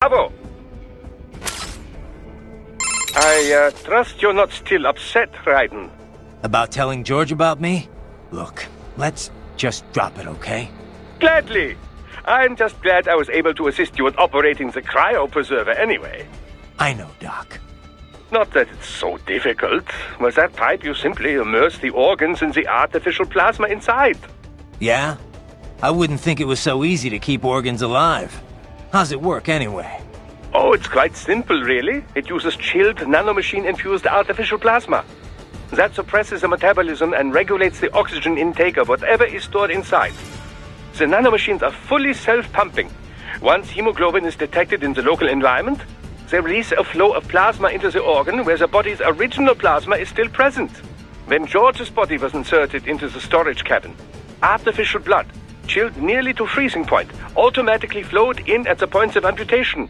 Bravo! I trust you're not still upset, Raiden. About telling George about me? Look, let's just drop it, okay? Gladly. I'm just glad I was able to assist you in operating the cryo preserver anyway. I know, Doc. Not that it's so difficult. With that pipe, you simply immerse the organs in the artificial plasma inside. Yeah? I wouldn't think it was so easy to keep organs alive. How's it work, anyway? Oh, it's quite simple, really. It uses chilled nanomachine-infused artificial plasma. That suppresses the metabolism and regulates the oxygen intake of whatever is stored inside. The nanomachines are fully self-pumping. Once hemoglobin is detected in the local environment, they release a flow of plasma into the organ where the body's original plasma is still present. When George's body was inserted into the storage cabin, artificial blood, chilled nearly to freezing point, automatically flowed in at the points of amputation.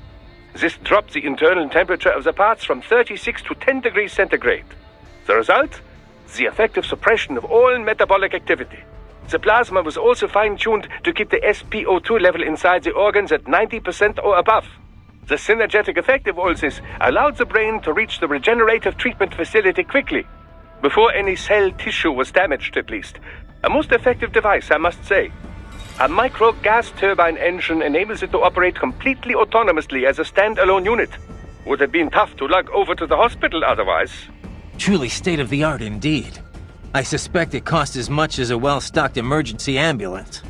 This dropped the internal temperature of the parts from 36 to 10 degrees centigrade. The result? The effective suppression of all metabolic activity. The plasma was also fine-tuned to keep the SpO2 level inside the organs at 90% or above. The synergetic effect of all this allowed the brain to reach the regenerative treatment facility quickly, before any cell tissue was damaged at least. A most effective device, I must say. A micro gas turbine engine enables it to operate completely autonomously as a standalone unit. Would have been tough to lug over to the hospital otherwise. Truly state-of-the-art indeed. I suspect it cost as much as a well-stocked emergency ambulance.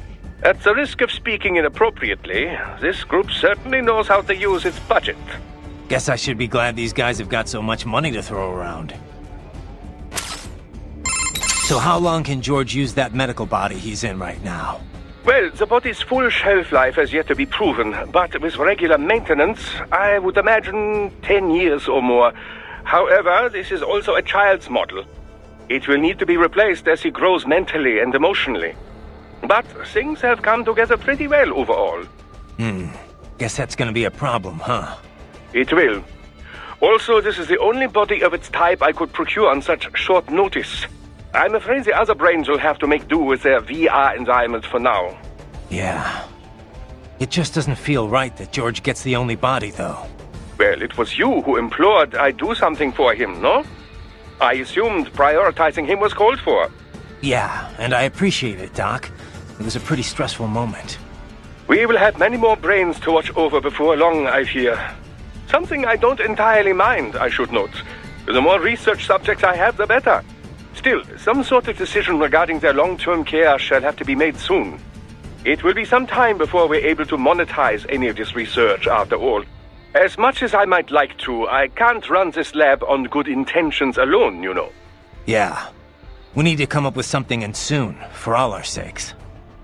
At the risk of speaking inappropriately, this group certainly knows how to use its budget. Guess I should be glad these guys have got so much money to throw around. So how long can George use that medical body he's in right now? Well, the body's full shelf life has yet to be proven, but with regular maintenance, I would imagine 10 years or more. However, this is also a child's model. It will need to be replaced as he grows mentally and emotionally. But things have come together pretty well overall. Guess that's gonna be a problem, huh? It will. Also, this is the only body of its type I could procure on such short notice. I'm afraid the other brains will have to make do with their VR environment for now. Yeah. It just doesn't feel right that George gets the only body, though. Well, it was you who implored I do something for him, no? I assumed prioritizing him was called for. Yeah, and I appreciate it, Doc. It was a pretty stressful moment. We will have many more brains to watch over before long, I fear. Something I don't entirely mind, I should note. The more research subjects I have, the better. Still, some sort of decision regarding their long-term care shall have to be made soon. It will be some time before we're able to monetize any of this research, after all. As much as I might like to, I can't run this lab on good intentions alone, you know. Yeah. We need to come up with something, and soon, for all our sakes.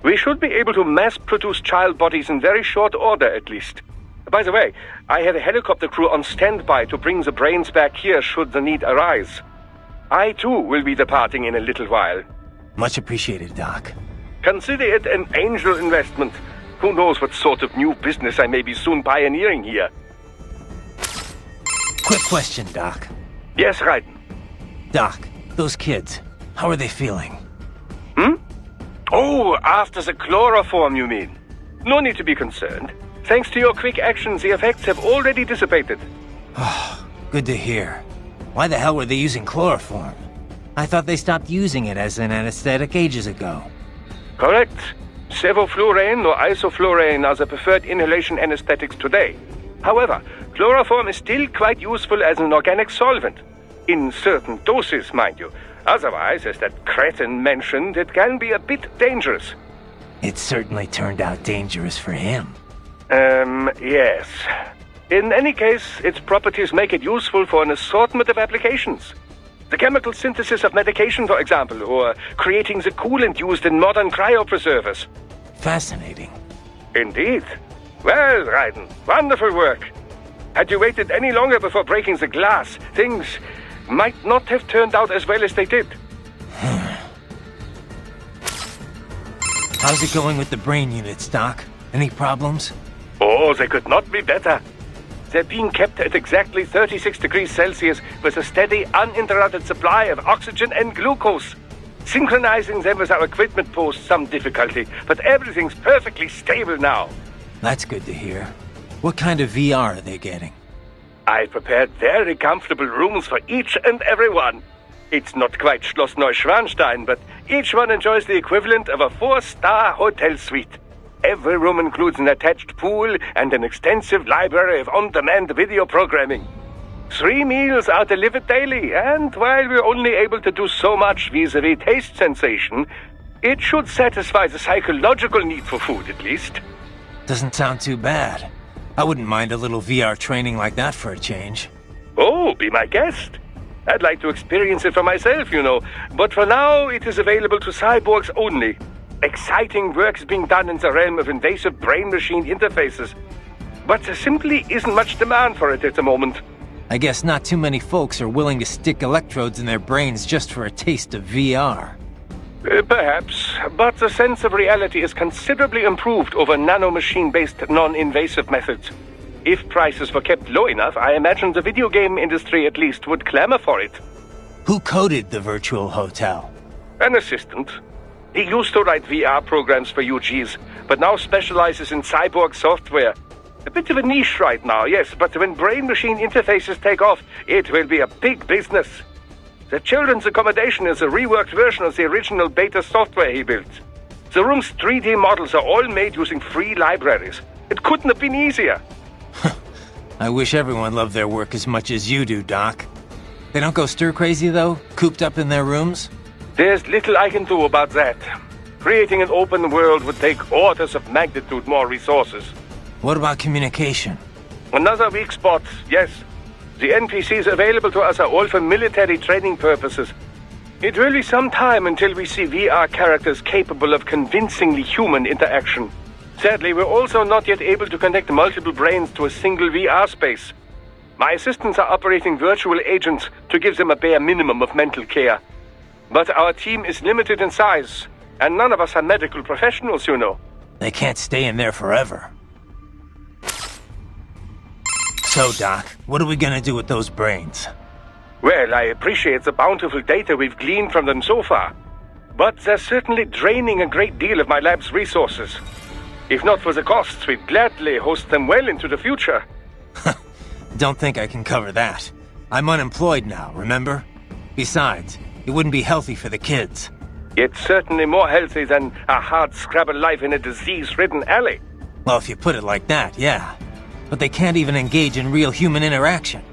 We should be able to mass-produce child bodies in very short order, at least. By the way, I have a helicopter crew on standby to bring the brains back here should the need arise. I, too, will be departing in a little while. Much appreciated, Doc. Consider it an angel investment. Who knows what sort of new business I may be soon pioneering here. Quick question, Doc. Yes, Raiden. Doc, those kids, how are they feeling? Oh, after the chloroform, you mean? No need to be concerned. Thanks to your quick actions, the effects have already dissipated. Good to hear. Why the hell were they using chloroform? I thought they stopped using it as an anesthetic ages ago. Correct. Sevoflurane or isoflurane are the preferred inhalation anesthetics today. However, chloroform is still quite useful as an organic solvent. In certain doses, mind you. Otherwise, as that cretin mentioned, it can be a bit dangerous. It certainly turned out dangerous for him. Yes. In any case, its properties make it useful for an assortment of applications. The chemical synthesis of medication, for example, or creating the coolant used in modern cryopreservers. Fascinating. Indeed. Well, Raiden, wonderful work. Had you waited any longer before breaking the glass, things might not have turned out as well as they did. How's it going with the brain units, Doc? Any problems? Oh, they could not be better. They're being kept at exactly 36 degrees Celsius with a steady, uninterrupted supply of oxygen and glucose. Synchronizing them with our equipment posed some difficulty, but everything's perfectly stable now. That's good to hear. What kind of VR are they getting? I prepared very comfortable rooms for each and every one. It's not quite Schloss Neuschwanstein, but each one enjoys the equivalent of a 4-star hotel suite. Every room includes an attached pool and an extensive library of on-demand video programming. 3 meals are delivered daily, and while we're only able to do so much vis-a-vis taste sensation, it should satisfy the psychological need for food, at least. Doesn't sound too bad. I wouldn't mind a little VR training like that for a change. Oh, be my guest. I'd like to experience it for myself, you know, but for now it is available to cyborgs only. Exciting work is being done in the realm of invasive brain-machine interfaces, but there simply isn't much demand for it at the moment. I guess not too many folks are willing to stick electrodes in their brains just for a taste of VR. Perhaps, but the sense of reality is considerably improved over nanomachine-based non-invasive methods. If prices were kept low enough, I imagine the video game industry at least would clamor for it. Who coded the virtual hotel? An assistant. He used to write VR programs for UGs, but now specializes in cyborg software. A bit of a niche right now, yes, but when brain-machine interfaces take off, it will be a big business. The children's accommodation is a reworked version of the original beta software he built. The room's 3D models are all made using free libraries. It couldn't have been easier. I wish everyone loved their work as much as you do, Doc. They don't go stir-crazy, though? Cooped up in their rooms? There's little I can do about that. Creating an open world would take orders of magnitude more resources. What about communication? Another weak spot, yes. The NPCs available to us are all for military training purposes. It will be some time until we see VR characters capable of convincingly human interaction. Sadly, we're also not yet able to connect multiple brains to a single VR space. My assistants are operating virtual agents to give them a bare minimum of mental care. But our team is limited in size, and none of us are medical professionals, you know. They can't stay in there forever. So, Doc, what are we gonna do with those brains? Well, I appreciate the bountiful data we've gleaned from them so far, but they're certainly draining a great deal of my lab's resources. If not for the costs, we'd gladly host them well into the future. Don't think I can cover that. I'm unemployed now, remember? Besides, it wouldn't be healthy for the kids. It's certainly more healthy than a hard-scrabble life in a disease-ridden alley. Well, if you put it like that, yeah. But they can't even engage in real human interaction.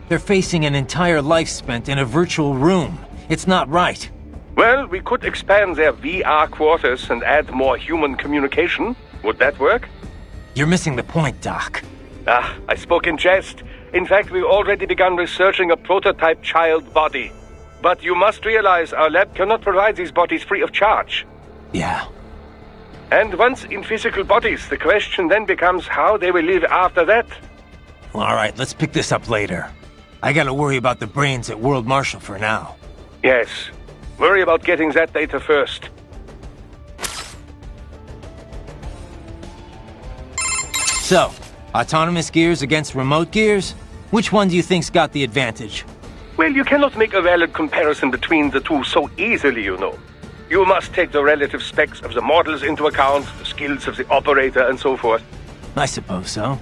They're facing an entire life spent in a virtual room. It's not right. Well, we could expand their VR quarters and add more human communication. Would that work? You're missing the point, Doc. I spoke in jest. In fact, we've already begun researching a prototype child body. But you must realize our lab cannot provide these bodies free of charge. Yeah. And once in physical bodies, the question then becomes how they will live after that. Well, alright, let's pick this up later. I gotta worry about the brains at World Marshal for now. Yes. Worry about getting that data first. So, autonomous gears against remote gears? Which one do you think's got the advantage? Well, you cannot make a valid comparison between the two so easily, you know. You must take the relative specs of the models into account, the skills of the operator, and so forth. I suppose so.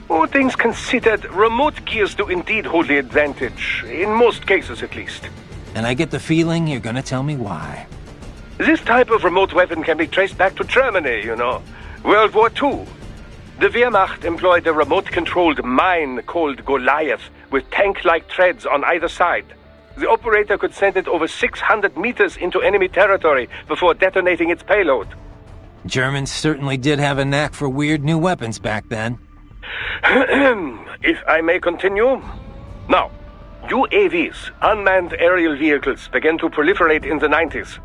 All things considered, remote gears do indeed hold the advantage, in most cases at least. And I get the feeling you're gonna tell me why. This type of remote weapon can be traced back to Germany, you know. World War II. The Wehrmacht employed a remote-controlled mine called Goliath, with tank-like treads on either side. The operator could send it over 600 meters into enemy territory before detonating its payload. Germans certainly did have a knack for weird new weapons back then. If I may continue. Now, UAVs, unmanned aerial vehicles, began to proliferate in the 90s.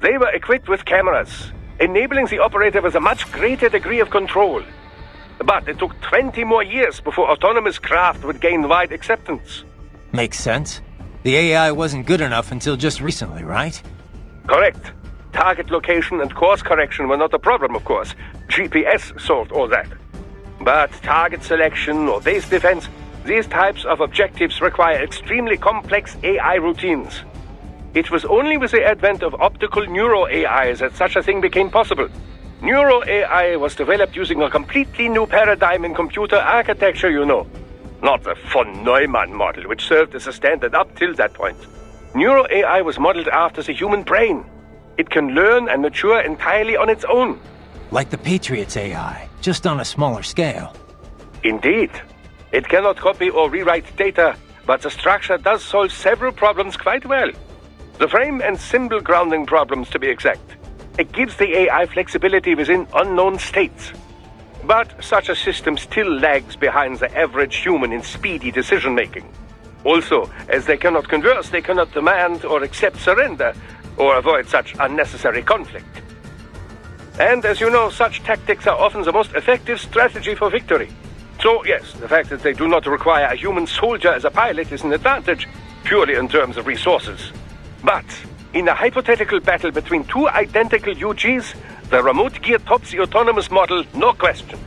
They were equipped with cameras, enabling the operator with a much greater degree of control. But it took 20 more years before autonomous craft would gain wide acceptance. Makes sense. The AI wasn't good enough until just recently, right? Correct. Target location and course correction were not a problem, of course. GPS solved all that. But target selection or base defense, these types of objectives require extremely complex AI routines. It was only with the advent of optical neuro AIs that such a thing became possible. Neuro AI was developed using a completely new paradigm in computer architecture, you know. Not the von Neumann model, which served as a standard up till that point. Neuro AI was modeled after the human brain. It can learn and mature entirely on its own. Like the Patriots AI, just on a smaller scale. Indeed. It cannot copy or rewrite data, but the structure does solve several problems quite well. The frame and symbol grounding problems, to be exact. It gives the AI flexibility within unknown states. But such a system still lags behind the average human in speedy decision-making. Also, as they cannot converse, they cannot demand or accept surrender, or avoid such unnecessary conflict. And as you know, such tactics are often the most effective strategy for victory. So yes, the fact that they do not require a human soldier as a pilot is an advantage, purely in terms of resources. But in a hypothetical battle between two identical UGs, the remote gear tops the autonomous model, no question.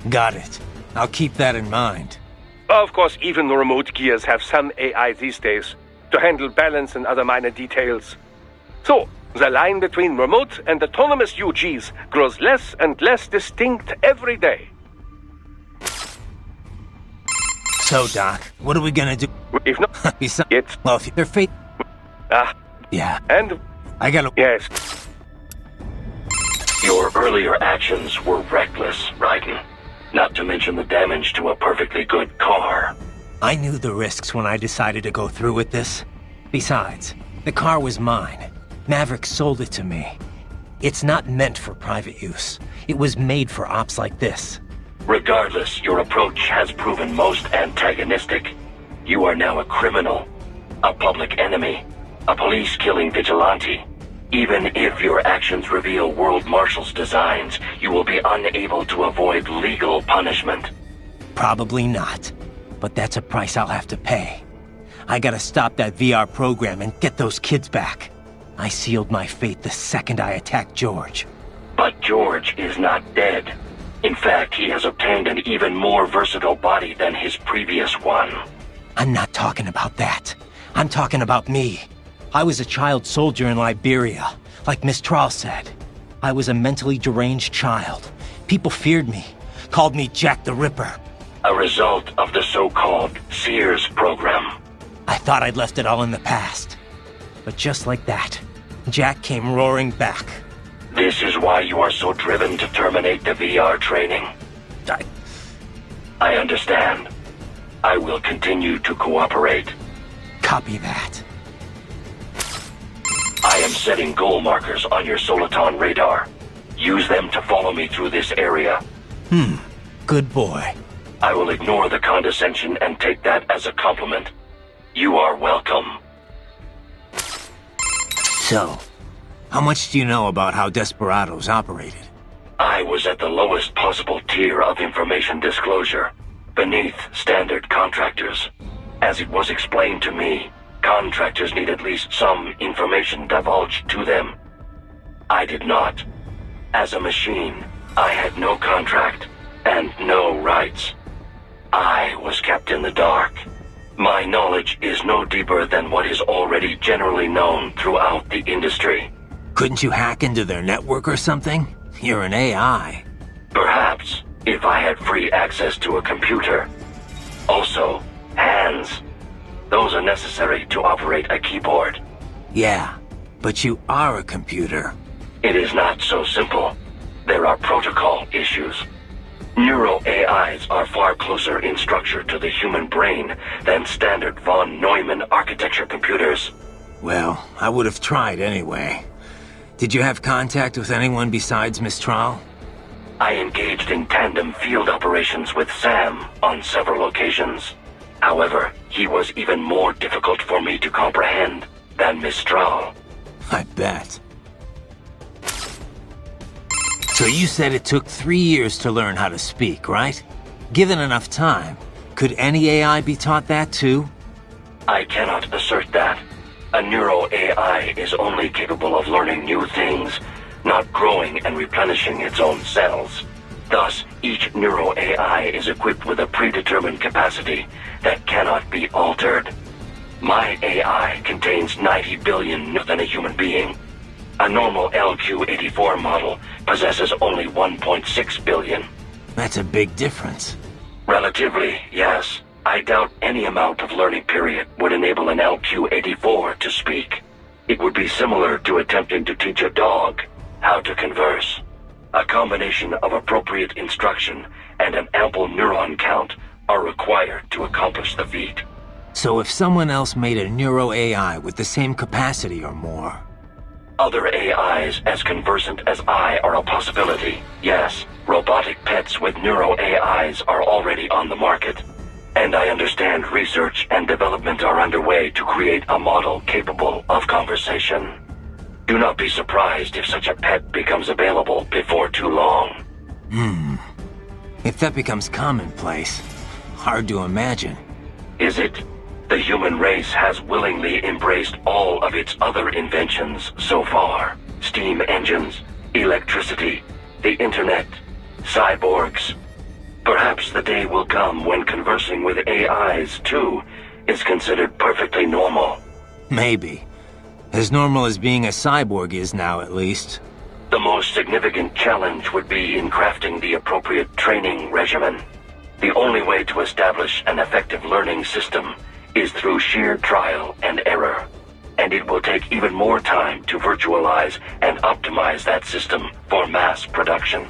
Got it. I'll keep that in mind. Of course, even the remote gears have some AI these days, to handle balance and other minor details. So, the line between remote and autonomous UGs grows less and less distinct every day. So, Doc, what are we gonna do? If not, it's... Well, if they're fate... Yeah. And... I gotta... Yes. Your earlier actions were reckless, Raiden. Not to mention the damage to a perfectly good car. I knew the risks when I decided to go through with this. Besides, the car was mine. Maverick sold it to me. It's not meant for private use. It was made for ops like this. Regardless, your approach has proven most antagonistic. You are now a criminal, a public enemy, a police-killing vigilante. Even if your actions reveal World Marshal's designs, you will be unable to avoid legal punishment. Probably not. But that's a price I'll have to pay. I gotta stop that VR program and get those kids back. I sealed my fate the second I attacked George. But George is not dead. In fact, he has obtained an even more versatile body than his previous one. I'm not talking about that. I'm talking about me. I was a child soldier in Liberia, like Miss Trawl said. I was a mentally deranged child. People feared me, called me Jack the Ripper. A result of the so-called Sears program. I thought I'd left it all in the past. But just like that, Jack came roaring back. This is why you are so driven to terminate the VR training. I understand. I will continue to cooperate. Copy that. I am setting goal markers on your Soliton radar. Use them to follow me through this area. Good boy. I will ignore the condescension and take that as a compliment. You are welcome. So, how much do you know about how Desperados operated? I was at the lowest possible tier of information disclosure, beneath standard contractors. As it was explained to me, contractors need at least some information divulged to them. I did not. As a machine, I had no contract and no rights. I was kept in the dark. My knowledge is no deeper than what is already generally known throughout the industry. Couldn't you hack into their network or something? You're an AI. Perhaps, if I had free access to a computer. Also, hands. Those are necessary to operate a keyboard. Yeah, but you are a computer. It is not so simple. There are protocol issues. Neuro AIs are far closer in structure to the human brain than standard von Neumann architecture computers. Well, I would have tried anyway. Did you have contact with anyone besides Miss Trawl? I engaged in tandem field operations with Sam on several occasions. However, he was even more difficult for me to comprehend than Miss Trawl. I bet. So you said it took 3 years to learn how to speak, right? Given enough time, could any AI be taught that too? I cannot assert that. A neuro AI is only capable of learning new things, not growing and replenishing its own cells. Thus, each neuro AI is equipped with a predetermined capacity that cannot be altered. My AI contains 90 billion more than a human being. A normal LQ-84 model possesses only 1.6 billion. That's a big difference. Relatively, yes. I doubt any amount of learning period would enable an LQ-84 to speak. It would be similar to attempting to teach a dog how to converse. A combination of appropriate instruction and an ample neuron count are required to accomplish the feat. So if someone else made a neuro-AI with the same capacity or more... Other AIs as conversant as I are a possibility, yes. Robotic pets with neuro-AIs are already on the market. And I understand research and development are underway to create a model capable of conversation. Do not be surprised if such a pet becomes available before too long. If that becomes commonplace, hard to imagine. Is it? The human race has willingly embraced all of its other inventions so far. Steam engines, electricity, the internet, cyborgs. Perhaps the day will come when conversing with AIs, too, is considered perfectly normal. Maybe. As normal as being a cyborg is now, at least. The most significant challenge would be in crafting the appropriate training regimen. The only way to establish an effective learning system is through sheer trial and error. And it will take even more time to virtualize and optimize that system for mass production.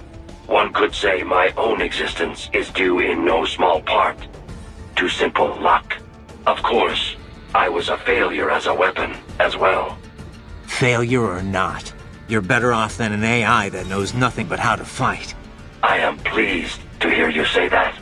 One could say my own existence is due in no small part to simple luck. Of course, I was a failure as a weapon as well. Failure or not, you're better off than an AI that knows nothing but how to fight. I am pleased to hear you say that.